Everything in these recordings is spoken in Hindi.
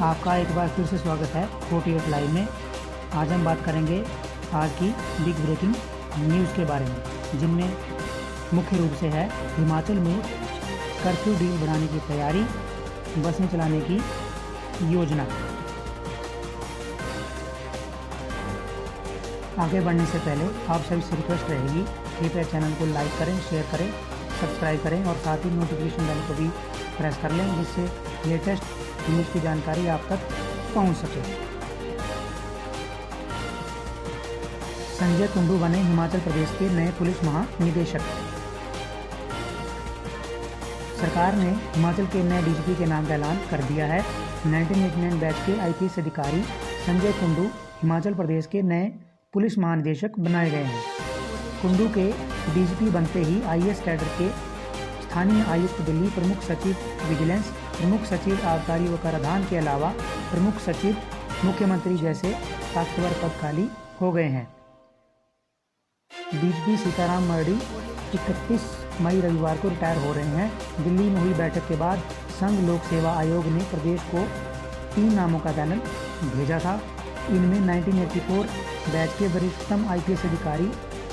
आपका एक बार फिर से स्वागत है 48 लाइव में। आज हम बात करेंगे आज की बिग ब्रेकिंग न्यूज़ के बारे में, जिनमें मुख्य रूप से है हिमाचल में कर्फ्यू ढील बढ़ाने की तैयारी, बसें चलाने की योजना। आगे बढ़ने से पहले आप सभी से रिक्वेस्ट रहेगी कृपया चैनल को लाइक करें, शेयर करें, सब्सक्राइब करें और साथ ही नोटिफिकेशन बेल को भी प्रेस कर लें, जिससे लेटेस्ट न्यूज़ की जानकारी आप तक पहुंच सके। संजय कुंडू बने हिमाचल प्रदेश के नए पुलिस महानिदेशक। सरकार ने हिमाचल के नए डीजीपी के नाम का ऐलान कर दिया है। 1989 बैच के आईपीएस अधिकारी संजय कुंडू हिमाचल प्रदेश के नए पुलिस महानिदेशक बनाए गए हैं। कुंडू के डीजीपी बनते ही आईएएस कैडर के स्थानीय आयुक्त दिल्ली, प्रमुख सचिव विजिलेंस, प्रमुख सचिव आबकारी व कराधान के अलावा प्रमुख सचिव, मुख्यमंत्री जैसे ताकतवर पद खाली हो गए हैं। डीजीपी सीताराम मरडी 31 मई रविवार को रिटायर हो रहे हैं। दिल्ली में हुई बैठक के बाद संघ लोक सेवा आयोग ने प्रदेश को 3 नामों का पैनल भेजा था। इनमें 1984 बैच के वरिष्ठतम आईपीएस अधिकारी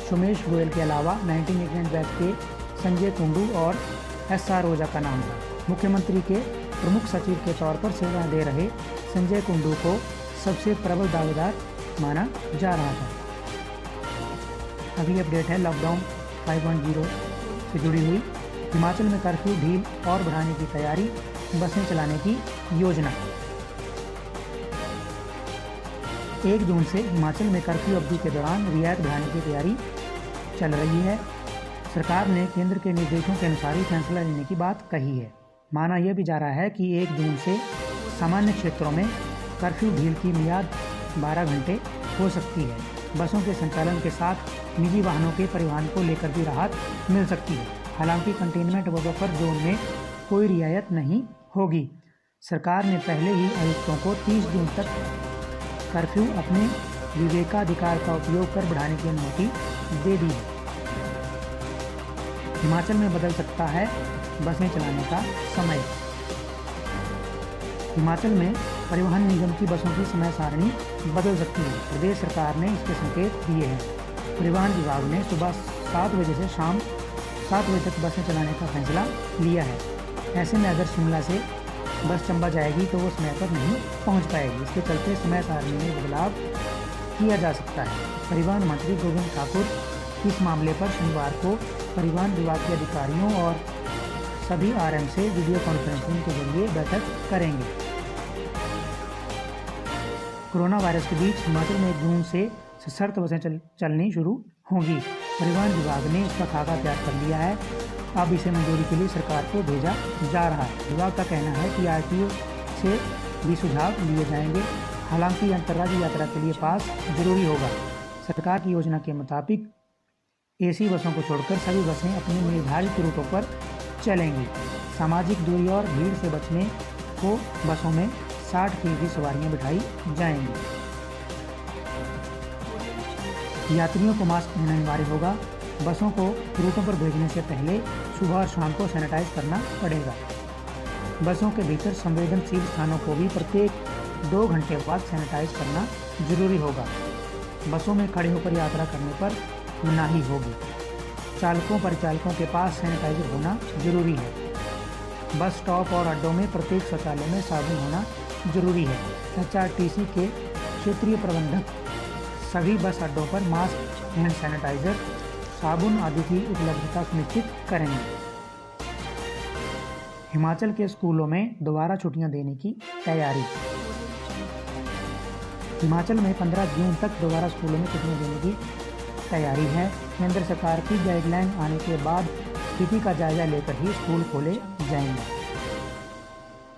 सोमेश गोयल के अलावा 1989 बैच के संजय कुंडू और एसआर ओझा का नाम था। मुख्यमंत्री के प्रमुख सचिव के तौर पर सेवा दे रहे संजय कुंडू को सबसे प्रबल दावेदार माना जा रहा था। अगली अपडेट है लॉकडाउन 5.0 से जुड़ी हुई। हिमाचल में कर्फ्यू ढील और बढ़ाने की तैयारी, बसें चलाने की योजना। 1 जून से हिमाचल में कर्फ्यू अवधि के दौरान रियायत बढ़ाने की तैयारी चल रही है। सरकार ने केंद्र के निर्देशों के अनुसार ही फैसला लेने की बात कही है। माना यह भी जा रहा है कि 1 जून से सामान्य क्षेत्रों में कर्फ्यू ढील की मियाद 12 घंटे हो सकती है। बसों के संचालन के साथ निजी वाहनों के परिवहन को लेकर भी राहत मिल सकती है। हालांकि कंटेनमेंट व बफर जोन में कोई रियायत नहीं होगी। सरकार ने पहले ही आयुक्तों को 30 जून तक कर्फ्यू अपने विवेकाधिकार का उपयोग कर बढ़ाने की अनुमति दे दी है। हिमाचल में बदल सकता है बसें चलाने का समय। हिमाचल में परिवहन निगम की बसों की समय सारणी बदल सकती है। प्रदेश सरकार ने इसके संकेत दिए हैं। परिवहन विभाग ने सुबह 7 बजे से शाम 7 बजे तक बसें चलाने का फैसला लिया है। ऐसे में अगर शिमला से बस चंबा जाएगी तो वो समय पर नहीं पहुंच पाएगी। इसके चलते समय सारणी में बदलाव किया जा सकता है। परिवहन मंत्री गोविंद ठाकुर इस मामले पर शनिवार को परिवहन विभाग के अधिकारियों और सभी आरएम से वीडियो कॉन्फ्रेंसिंग के जरिए बैठक करेंगे। कोरोना वायरस के बीच हिमाचल में 1 जून से सशर्त बसें चलनी शुरू होंगी। परिवहन विभाग ने इसका खाका तैयार कर लिया है। अब इसे मंजूरी के लिए सरकार को भेजा जा रहा है। विभाग का कहना है कि आरटीओ से भी सुझाव लिए जाएंगे। हालांकि अंतर्राज्यीय यात्रा के लिए पास जरूरी होगा। सरकार की योजना के मुताबिक एसी बसों को छोड़कर सभी बसें अपने निर्धारित रूटों पर चलेंगी। सामाजिक दूरी और भीड़ से बचने को बसों में 60% सवारियां बिठाई जाएंगी। यात्रियों को मास्क पहनना अनिवार्य होगा। बसों को रूटों पर भेजने से पहले सुबह और शाम को सैनिटाइज करना पड़ेगा। बसों के भीतर संवेदनशील स्थानों को भी प्रत्येक 2 घंटे बाद सैनिटाइज करना जरूरी होगा। बसों में खड़े होकर यात्रा करने पर मनाही होगी। चालकों परिचालकों के पास सैनिटाइजर होना जरूरी है। बस स्टॉप और अड्डों में प्रत्येक शौचालय में साबुन होना जरूरी है। एचआरटीसी के क्षेत्रीय प्रबंधक सभी बस अड्डों पर मास्क, हैंड सैनिटाइजर, साबुन आदि की उपलब्धता सुनिश्चित करेंगे। हिमाचल के स्कूलों में दोबारा छुट्टियां देने की तैयारी। हिमाचल में 15 जून तक दोबारा स्कूलों में छुट्टियां देने की तैयारी है। केंद्र सरकार की गाइडलाइन आने के बाद स्थिति का जायजा लेकर ही स्कूल खोले जाएंगे।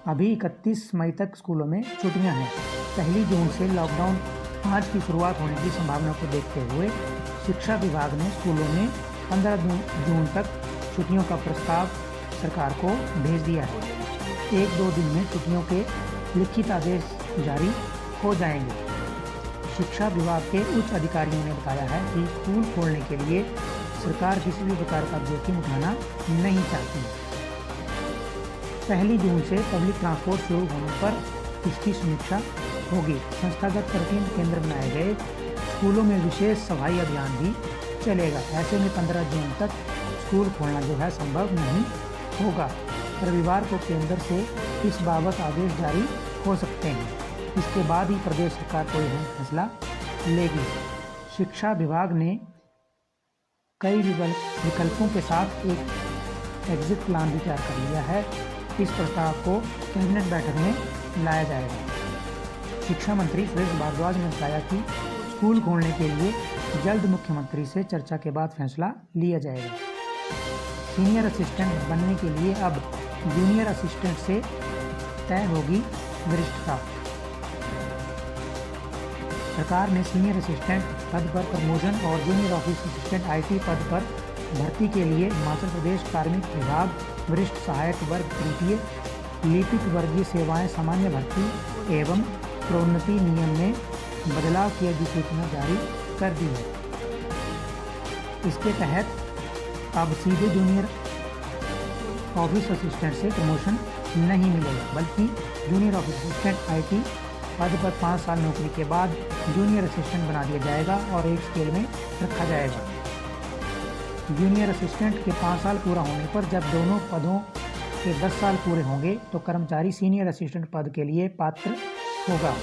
अभी 31 मई तक स्कूलों में छुट्टियां हैं। 1 जून से लॉकडाउन 5 की शुरुआत होने की संभावना को देखते हुए शिक्षा विभाग ने स्कूलों में 15 जून तक छुट्टियों का प्रस्ताव सरकार को भेज दिया है। 1-2 दिन में छुट्टियों के लिखित आदेश जारी हो जाएंगे। शिक्षा विभाग के उच्च अधिकारियों ने बताया है कि स्कूल खोलने के लिए सरकार किसी भी प्रकार का जोखिम उठाना नहीं चाहती। 1 जून से पब्लिक ट्रांसपोर्ट शुरू होने पर इसकी समीक्षा होगी। संस्थागत प्रशिक्षण केंद्र बनाए गए, स्कूलों में विशेष सफाई अभियान भी चलेगा। ऐसे में 15 जून तक स्कूल खोलना जो है संभव नहीं होगा। रविवार को केंद्र से इस बाबत आदेश जारी हो सकते हैं। इसके बाद ही प्रदेश सरकार कोई फैसला लेगी। शिक्षा विभाग ने कई विकल्पों के साथ एक एग्जिट प्लान भी तैयार कर लिया है। इस प्रस्ताव को कैबिनेट बैठक में लाया जाएगा। शिक्षा मंत्री सुरेश भारद्वाज ने बताया कि स्कूल खोलने के लिए जल्द मुख्यमंत्री से चर्चा के बाद फैसला लिया जाएगा। सीनियर असिस्टेंट बनने के लिए अब जूनियर असिस्टेंट से तय होगी वरिष्ठता। सरकार ने सीनियर असिस्टेंट पद पर प्रमोशन और जूनियर ऑफिस असिस्टेंट आईसी पद पर भर्ती के लिए हिमाचल प्रदेश कार्मिक विभाग वरिष्ठ सहायक वर्ग तृतीय लिपिक वर्गीय सेवाएं सामान्य भर्ती एवं प्रोन्नति नियम में बदलाव की अधिसूचना जारी कर दी है। इसके तहत अब सीधे जूनियर ऑफिस असिस्टेंट से प्रमोशन नहीं मिलेगा, बल्कि जूनियर ऑफिस असिस्टेंट आईटी पद पर 5 साल नौकरी के बाद जूनियर असिस्टेंट बना दिया जाएगा और एक स्केल में रखा जाएगा। जूनियर असिस्टेंट के 5 साल पूरा होने पर जब दोनों पदों के 10 साल पूरे होंगे तो कर्मचारी सीनियर असिस्टेंट पद के लिए पात्र होगा।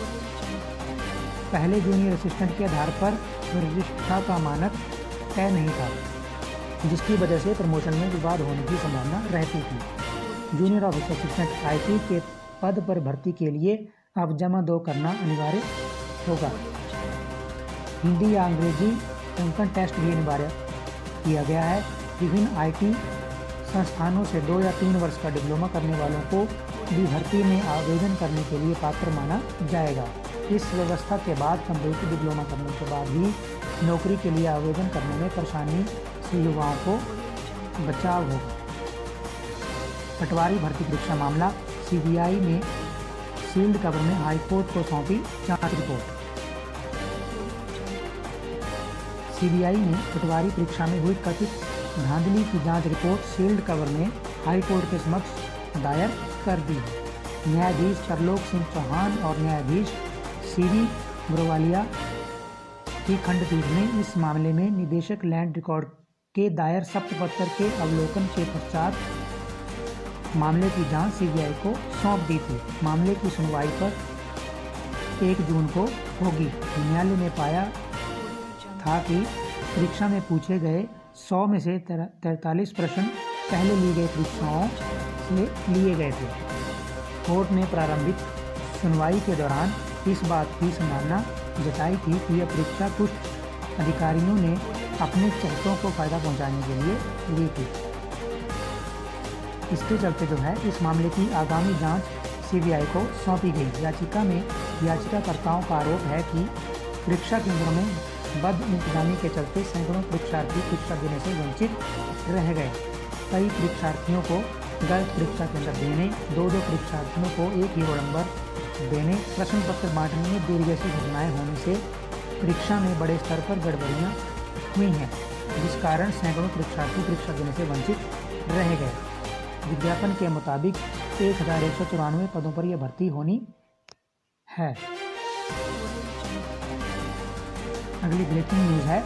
पहले जूनियर असिस्टेंट के आधार पर वरिष्ठता का मानक तय नहीं था, जिसकी वजह से प्रमोशन में विवाद होने की संभावना रहती थी। जूनियर ऑफिस असिस्टेंट आईटी के पद पर भर्ती के लिए अब जमा 2 करना अनिवार्य होगा। हिंदी या अंग्रेजी अंकन टेस्ट भी अनिवार्य किया गया है। विभिन्न आईटी संस्थानों से 2 या 3 वर्ष का डिप्लोमा करने वालों को भी भर्ती में आवेदन करने के लिए पात्र माना जाएगा। इस व्यवस्था के बाद कंप्यूटर डिप्लोमा करने के बाद भी नौकरी के लिए आवेदन करने में परेशानी से युवाओं को बचाव होगा। पटवारी भर्ती परीक्षा मामला, सीबीआई ने सील्ड कवर में हाईकोर्ट को सौंपी जांच रिपोर्ट। सीबीआई ने पटवारी परीक्षा में हुई कथित धांधली की जांच रिपोर्ट सील्ड कवर में हाईकोर्ट के समक्ष दायर कर दी है। न्यायाधीश तरलोक सिंह चौहान और न्यायाधीश सीवी ग्रोवालिया की खंडपीठ ने इस मामले में निदेशक लैंड रिकॉर्ड के दायर शपथपत्र के अवलोकन के पश्चात मामले की जांच सीबीआई को सौंप दी थी। मामले की सुनवाई पर 1 जून को होगी। न्यायालय ने पाया था कि परीक्षा में पूछे गए 100 में से 43 प्रश्न पहले ली गई परीक्षाओं से लिए गए थे। कोर्ट ने प्रारंभिक सुनवाई के दौरान इस बात की संभावना जताई थी कि यह परीक्षा कुछ अधिकारियों ने अपने चहेतों को फायदा पहुंचाने के लिए ली थी। इसके चलते जो है इस मामले की आगामी जांच सीबीआई को सौंपी गई। याचिका में याचिकाकर्ताओं का आरोप है कि परीक्षा केंद्रों में बद इंतजामी के चलते सैकड़ों परीक्षार्थी परीक्षा देने से वंचित रह गए। कई परीक्षार्थियों को गलत परीक्षा केंद्र देने, 2-2 परीक्षार्थियों को एक ही रोल नंबर देने, प्रश्न पत्र बांटने में देरी जैसी घटनाएं होने से परीक्षा में बड़े स्तर पर गड़बड़ियां हुई हैं, जिस कारण सैकड़ों परीक्षार्थी परीक्षा देने से वंचित रह गए। विज्ञापन के मुताबिक 1194 पदों पर यह भर्ती होनी है। अगली ब्रेकिंग न्यूज़ है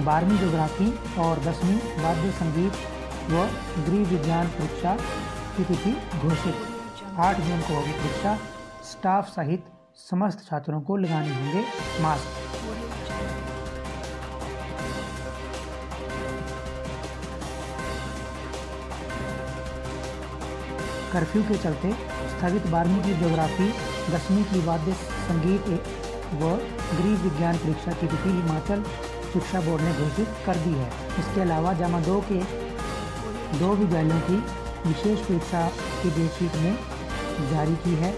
12वीं ज्योग्राफी और 10वीं वाद्य संगीत व गृह विज्ञान परीक्षा की तिथि घोषित। 8 जून को होगी परीक्षा। स्टाफ सहित समस्त छात्रों को लगाने होंगे मास्क। कर्फ्यू के चलते स्थगित 12वीं की ज्योग्राफी, 10वीं की वाद्य संगीत व गृह विज्ञान परीक्षा की तिथि हिमाचल शिक्षा बोर्ड ने घोषित कर दी है। इसके अलावा जमा 2 के 2 विद्यालयों की विशेष परीक्षा की डेटशीट में जारी की है।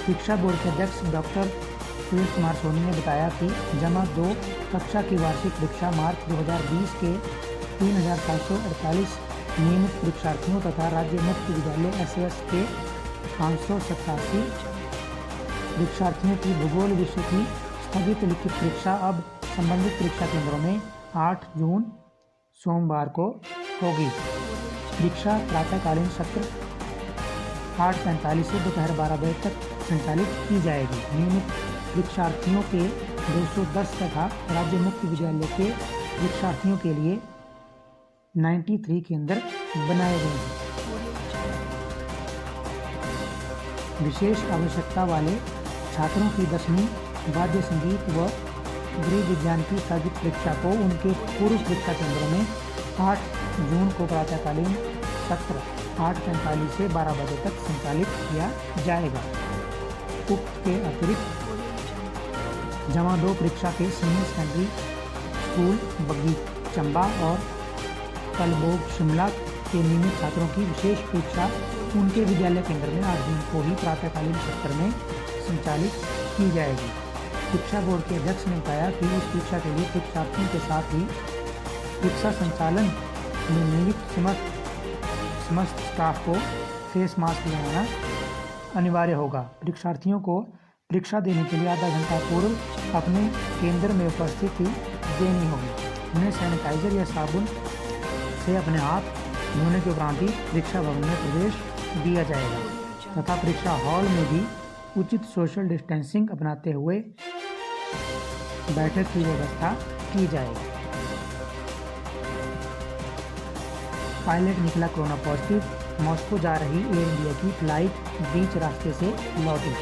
शिक्षा बोर्ड के अध्यक्ष डॉक्टर सुरेश कुमार सोनी ने बताया कि जमा 2 कक्षा की वार्षिक परीक्षा मार्च 2020 के 3748 नियमित परीक्षार्थियों तथा राज्य मुक्त विद्यालय एसएस के 587 परीक्षार्थियों की भूगोल विषय की स्थगित लिखित परीक्षा अब संबंधित परीक्षा केंद्रों में 8 जून सोमवार को होगी। परीक्षा प्रातःकालीन सत्र 8:45 से दोपहर 12 बजे तक संचालित की जाएगी। नियमित परीक्षार्थियों के 210 तथा राज्य मुक्त विद्यालय के परीक्षार्थियों के लिए 93 केंद्र बनाए गए हैं। विशेष आवश्यकता वाले छात्रों की 10वीं वाद्य संगीत व गृह विज्ञान की स्थगित परीक्षा को उनके पूर्व परीक्षा केंद्रों में 8 जून को प्रातःकालीन सत्र 8:45 से 12 बजे तक संचालित किया जाएगा। उक्त के अतिरिक्त जमा 2 परीक्षा के सीनियर सेकेंडरी स्कूल बग्गी चंबा और कलबोग शिमला के नियमित छात्रों की विशेष परीक्षा उनके विद्यालय केंद्र में 8 जून को ही प्रातःकालीन सत्र में संचालित की जाएगी। शिक्षा बोर्ड के अध्यक्ष ने बताया कि इस परीक्षा के लिए परीक्षार्थियों के साथ ही परीक्षा संचालन में नियुक्त समस्त स्टाफ को फेस मास्क लगाना अनिवार्य होगा। परीक्षार्थियों को परीक्षा देने के लिए आधा घंटा पूर्व अपने केंद्र में उपस्थिति देनी होगी। उन्हें सैनिटाइजर या साबुन से अपने हाथ धोने के उपरांत ही परीक्षा भवन में प्रवेश दिया जाएगा तथा परीक्षा हॉल में भी उचित सोशल डिस्टेंसिंग अपनाते हुए बैठक की व्यवस्था की जाएगी। पायलट निकला कोरोना पॉजिटिव। मॉस्को जा रही एयर इंडिया की फ्लाइट बीच रास्ते से लौटी।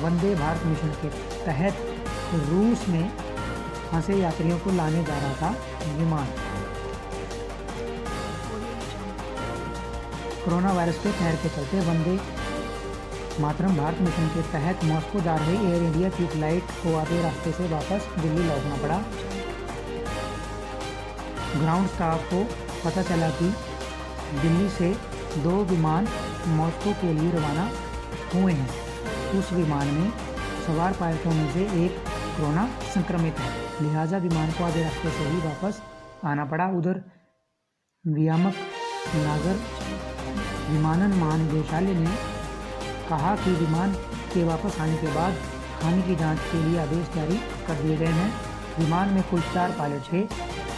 वंदे भारत मिशन के तहत रूस में फंसे यात्रियों को लाने जा रहा था विमान। कोरोना वायरस के कहर के चलते वंदे मातरम भारत मिशन के तहत मॉस्को जा रही एयर इंडिया की फ्लाइट को आधे रास्ते से वापस दिल्ली लौटना पड़ा। ग्राउंड स्टाफ को पता चला कि दिल्ली से 2 विमान मॉस्को के लिए रवाना हुए हैं। उस विमान में सवार पायलटों में से एक कोरोना संक्रमित है, लिहाजा विमान को आधे रास्ते से ही वापस आना पड़ा। उधर नियामक नागर विमानन महानिदेशालय ने कहा कि विमान के वापस आने के बाद खाने की जांच के लिए आदेश जारी कर दिए गए हैं। विमान में कुल 4 पायलट थे,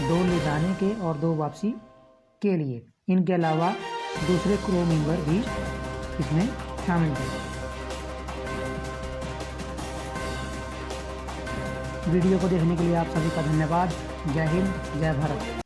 2 ले जाने के और 2 वापसी के लिए। इनके अलावा दूसरे क्रू मेंबर भी इसमें शामिल थे। वीडियो को देखने के लिए आप सभी का धन्यवाद। जय हिंद, जय भारत।